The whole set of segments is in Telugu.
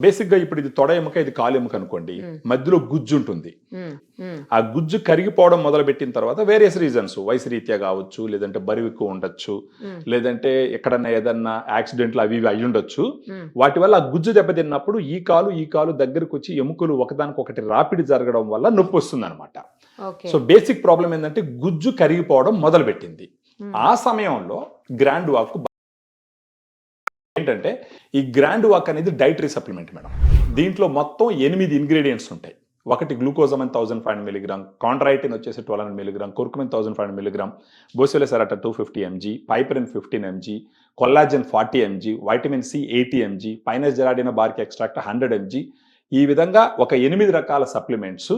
బేసిక్ గా ఇప్పుడు ఇది తొడ ఎముక, ఇది కాలు ఎముక అనుకోండి, మధ్యలో గుజ్జు ఉంటుంది. ఆ గుజ్జు కరిగిపోవడం మొదలు పెట్టిన తర్వాత వేరియస్ రీజన్స్, వయసు రీత్యా కావచ్చు, లేదంటే బరువు ఎక్కువ ఉండొచ్చు, లేదంటే ఎక్కడన్నా ఏదన్నా యాక్సిడెంట్లు అవి ఇవి అయి ఉండొచ్చు. వాటి వల్ల ఆ గుజ్జు దెబ్బతిన్నప్పుడు ఈ కాలు దగ్గరకు వచ్చి ఎముకలు ఒకదానికొకటి రాపిడి జరగడం వల్ల నొప్పి వస్తుంది అనమాట. సో బేసిక్ ప్రాబ్లం ఏంటంటే గుజ్జు కరిగిపోవడం మొదలు పెట్టింది. ఆ సమయంలో గ్రాండ్ వాక్ ఏంటంటే, ఈ గ్రాండ్ వాక్ అనేది డైటరీ సప్లిమెంట్ మేడం. దీంట్లో మొత్తం 8 ఇంగ్రీడియంట్స్ ఉంటాయి. ఒకటి గ్లూకోజమైన్ 1500 mg, కాండ్రైటిన్ వచ్చేసి 1200 mg, కుర్కుమిన్ 1500 mg, బోసిలోసెరాటా 250 mg, piperine 15 mg, collagen 40 mg, vitamin C 80 mg, pinus gerardiana bark extract 100 mg. ఈ విధంగా ఒక 8 రకాల సప్లిమెంట్స్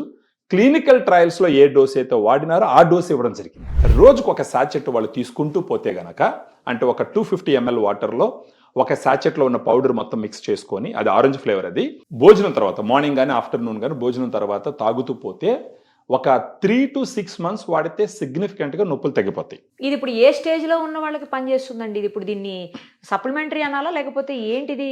క్లినికల్ ట్రయల్స్లో ఏ డోస్ అయితే వాడినారో ఆ డోస్ ఇవ్వడం జరిగింది. రోజుకు ఒక సాచెట్ వాళ్ళు తీసుకుంటూ పోతే గనక, అంటే ఒక 250 ml వాటర్లో ఒక సాచెట్లో ఉన్న పౌడర్ మొత్తం మిక్స్ చేసుకొని, అది ఆరెంజ్ ఫ్లేవర్, అది భోజనం తర్వాత మార్నింగ్ కానీ ఆఫ్టర్నూన్ కానీ భోజనం తర్వాత తాగుతూ పోతే ఒక 3 to 6 months వాడితే సిగ్నిఫికెంట్ గా నొప్పులు తగ్గిపోతాయి. ఇది ఇప్పుడు ఏ స్టేజ్ లో ఉన్న వాళ్ళకి పనిచేస్తుందండి? ఇది ఇప్పుడు దీన్ని సప్లిమెంటరీ అనాలా లేకపోతే ఏంటిది?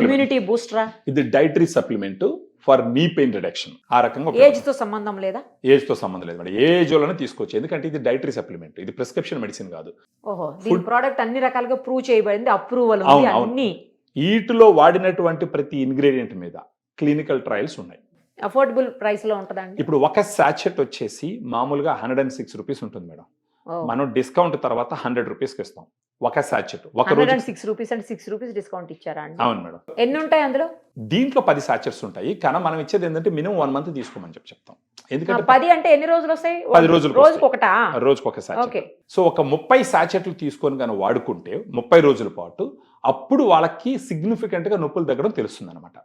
ఇమ్యూనిటీ బూస్టరా? ఇది dietary supplement for knee pain reduction. ఆ రకంగా ఏజ్ తో సంబంధం లేదా? ఏజ్ తో సంబంధం లేదు మేడం, ఏ ఏజ్ లోనే తీసుకోవచ్చు. ఎందుకంటే ఇది డైటరీ సప్లిమెంట్, ఇది ప్రిస్క్రిప్షన్ మెడిసిన్ కాదు. ఓహో, దీని ప్రోడక్ట్ అన్ని రకాలుగా ప్రూవ్ చేయబడింది, అప్రూవల్ ఉంది అన్ని. వీటిలో వాడినటువంటి ప్రతి ఇంగ్రీడియంట్ మీద క్లినికల్ ట్రయల్స్ ఉన్నాయి. అఫోర్డబుల్ ప్రైస్ లో ఉంటదండి. ఇప్పుడు ఒక సాచెట్ వచ్చేసి మామూలుగా 106 రూపీస్ ఉంటుంది మేడం. మనం డిస్కౌంట్ తర్వాత 100 రూపీస్కి ఇస్తాం ఒక సాచెట్. ఒక రోజు 106 రూపీస్ అంటే 6 రూపీస్ డిస్కౌంట్ ఇచ్చారా అండి? అవును మేడం. ఎన్ని ఉంటాయి అందులో? దీంట్లో 10 సాచెట్స్ ఉంటాయి, కానీ మనం ఇచ్చేది ఏంటంటే మినిమం 1 month తీసుకోమని చెప్తాం. ఎందుకంటే 10 అంటే ఎన్ని రోజులు వస్తాయి? 10 రోజులు, రోజుకి ఒకటా? రోజుకి ఒక సాచెట్. సో ఒక 30 సాచెట్లు తీసుకొని కానీ వాడుకుంటే 30 రోజుల పాటు, అప్పుడు వాళ్ళకి సిగ్నిఫికెంట్ గా నొప్పులు తగ్గడం తెలుస్తుంది అనమాట.